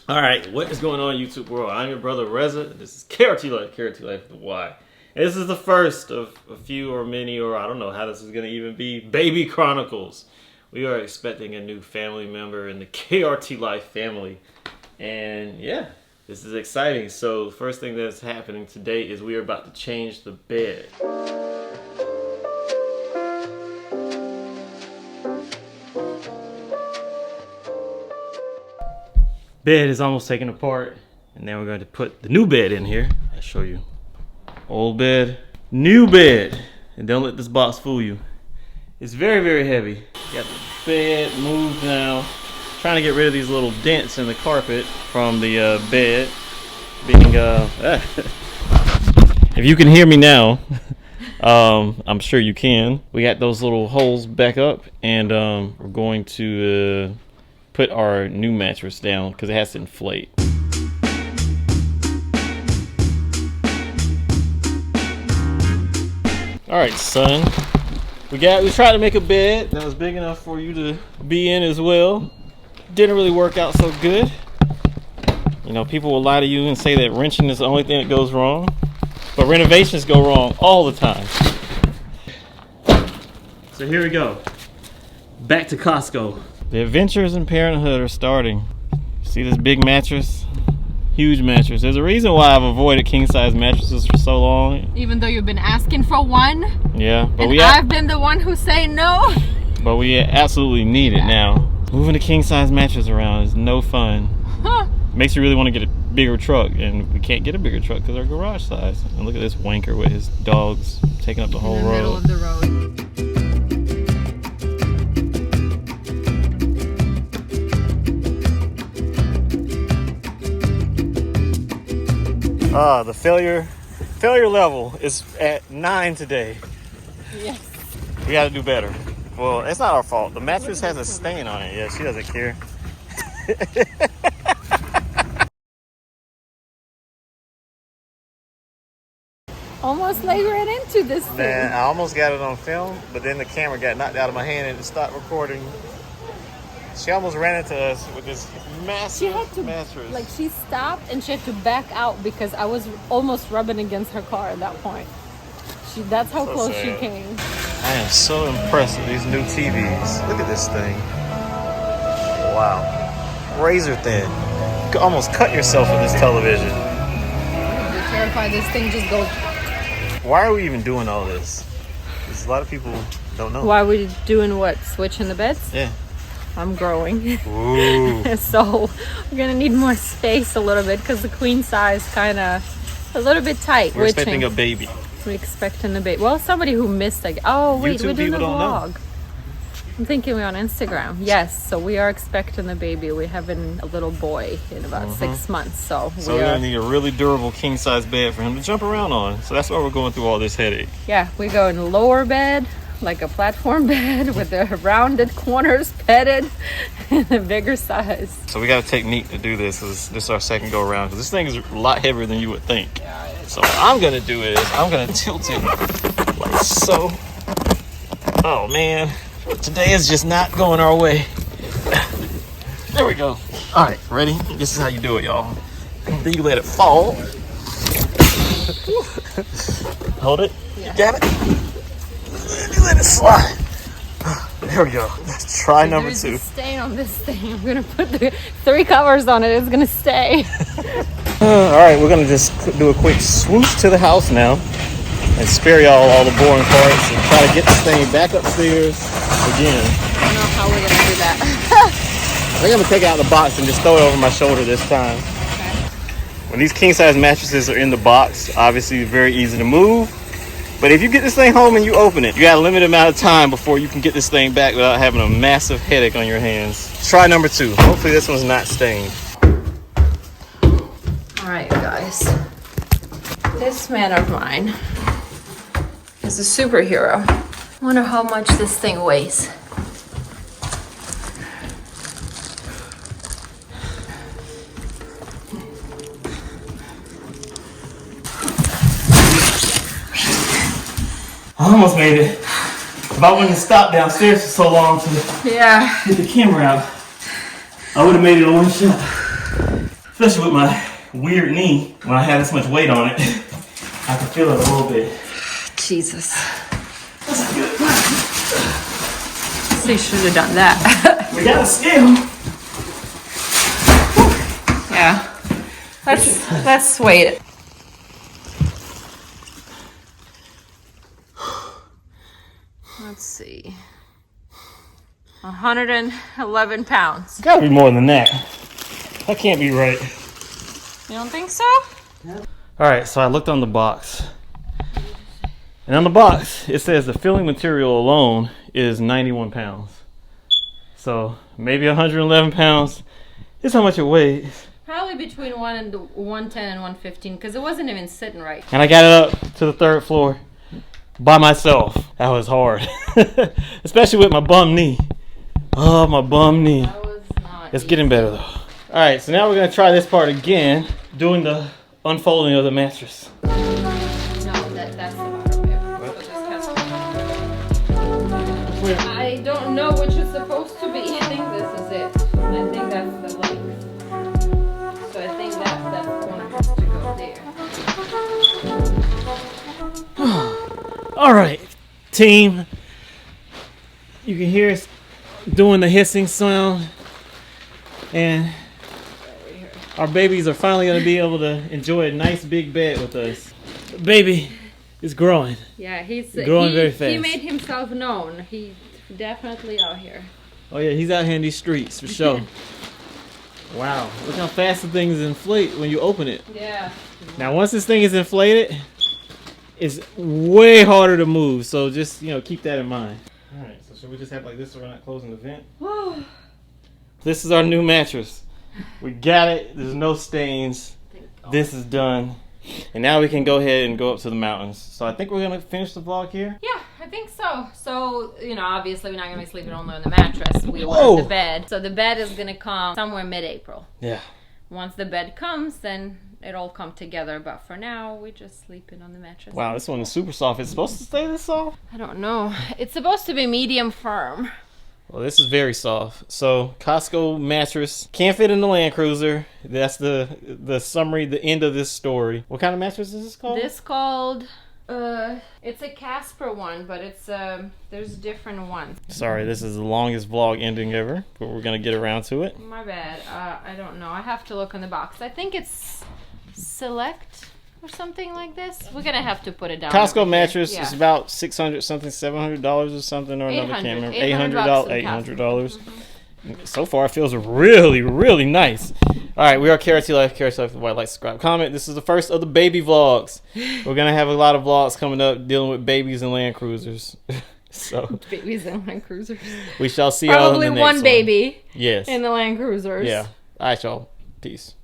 All right, what is going on, YouTube world? I'm your brother Reza. This is KRT LYFE, KRT LYFE with Y. And this is the first of a few or many, or I don't know how this is going to even be, Baby Chronicles. We are expecting a new family member in the KRT LYFE family. And yeah, this is exciting. So the first thing that's happening today is we are about to change the bed. Bed is almost taken apart, and then we're going to put the new bed in here. I'll show you. Old bed, new bed. And don't let this box fool you. It's very, very heavy. Got the bed moved now. Trying to get rid of these little dents in the carpet from the bed. Being, if you can hear me now, I'm sure you can. We got those little holes back up, and we're going to put our new mattress down because it has to inflate. All right, son. We tried to make a bed that was big enough for you to be in as well. Didn't really work out so good. You know, people will lie to you and say that wrenching is the only thing that goes wrong, but renovations go wrong all the time. So here we go. Back to Costco. The adventures in parenthood are starting. See this big mattress? Huge mattress. There's a reason why I've avoided king-size mattresses for so long. Even though you've been asking for one. Yeah, but and I've been the one who say no. But we absolutely need it now. Moving a king-size mattress around is no fun. Makes you really want to get a bigger truck, and we can't get a bigger truck because our garage size. And look at this wanker with his dogs taking up the whole road. In the middle of the road. The failure level is at 9 today. Yes. We gotta do better. Well, it's not our fault. The mattress has a stain on it. Yeah, she doesn't care. Almost laid right into this thing. Man, I almost got it on film, but then the camera got knocked out of my hand and it stopped recording. She almost ran into us with this massive mattress. Like, she stopped and she had to back out because I was almost rubbing against her car at that point. That's how close she came. I am so impressed with these new TVs. Look at this thing. Wow. Razor thin. You could almost cut yourself with this television. You're terrified this thing just goes. Why are we even doing all this? Because a lot of people don't know. Why are we doing what? Switching the beds? Yeah. I'm growing. Ooh. So we're gonna need more space a little bit because the queen size kind of a little bit tight. We're expecting a baby. We're expecting a baby. Well, somebody who missed like, oh wait, we're doing a vlog. I'm thinking we're on Instagram. Yes, so we are expecting a baby. We're having a little boy in about 6 months. So we're gonna need a really durable king size bed for him to jump around on. So that's why we're going through all this headache. Yeah, we go in lower bed, like a platform bed with the rounded corners, petted, and a bigger size. So we got a technique to do this. This is our second go around because this thing is a lot heavier than you would think. So what I'm gonna do is I'm gonna tilt it like so. Oh man, today is just not going our way. There we go. All right, ready? This is how you do it, y'all. Then you let it fall. Hold it. Yeah. Got it. You let it slide. There we go. Let's try number 2. There's a stain on this thing. I'm gonna put the 3 covers on it. It's gonna stay. All right, we're gonna just do a quick swoosh to the house now and spare y'all all the boring parts and try to get this thing back upstairs again. I don't know how we're gonna do that. I think I'm gonna take it out of the box and just throw it over my shoulder this time. Okay. When these king size mattresses are in the box, obviously it's very easy to move. But if you get this thing home and you open it, you got a limited amount of time before you can get this thing back without having a massive headache on your hands. Try number 2. Hopefully this one's not stained. All right, guys. This man of mine is a superhero. I wonder how much this thing weighs. I almost made it. If I wouldn't have stopped downstairs for so long to get the camera out, I would have made it in one shot. Especially with my weird knee, when I have this much weight on it, I can feel it a little bit. Jesus. That's good. So you should have done that. We got a scale. Yeah. Let's wait. Let's see. 111 pounds. It's gotta be more than that. That can't be right. You don't think so? Alright, so I looked on the box. And on the box, it says the filling material alone is 91 pounds. So maybe 111 pounds is how much it weighs. Probably between 110 and 115 because it wasn't even sitting right. And I got it up to the 3rd floor by myself. That was hard. Especially with my bum knee. Oh, my bum knee. That was not It's easy. getting better though. Alright, so now we're going to try this part again, doing the unfolding of the mattress. No, that's the bottom here. I don't know which is supposed to be. I think this is it. I think that's the length. So I think that corner has to go there. Alright, team. You can hear us doing the hissing sound. And our babies are finally going to be able to enjoy a nice big bed with us. The baby is growing. Yeah, he's growing very fast. He made himself known. He's definitely out here. Oh yeah, he's out here in these streets for sure. Wow, look how fast the things inflate when you open it. Yeah. Now once this thing is inflated, it's way harder to move. So just, keep that in mind. All right, so should we just have like this so we're not closing the vent? This is our new mattress. We got it. There's no stains. This is done. And now we can go ahead and go up to the mountains. So I think we're going to finish the vlog here. Yeah, I think so. So, obviously we're not going to be sleeping only on the mattress. We ordered the bed. So the bed is going to come somewhere mid-April. Yeah. Once the bed comes, then it'll come together. But for now, we're just sleeping on the mattress. Wow, this one is super soft. It's supposed to stay this soft? I don't know. It's supposed to be medium firm. Well, this is very soft. So, Costco mattress. Can't fit in the Landcruiser. That's the summary, the end of this story. What kind of mattress is this called? This called, it's a Casper one, but it's, there's different ones. Sorry, this is the longest vlog ending ever, but we're going to get around to it. My bad. I don't know. I have to look on the box. I think it's Select or something like this. We're gonna have to put it down. Costco mattress is about $600 something, $700 or something or another. Can't remember. $800. So far, it feels really, really nice. All right, we are KRT LYFE. KRT LYFE. Like, subscribe, comment. This is the first of the baby vlogs. We're gonna have a lot of vlogs coming up dealing with babies and Landcruisers. So babies and Landcruisers. We shall see y'all in the next one baby. Yes. In the Landcruisers. Yeah. All right, y'all. Peace.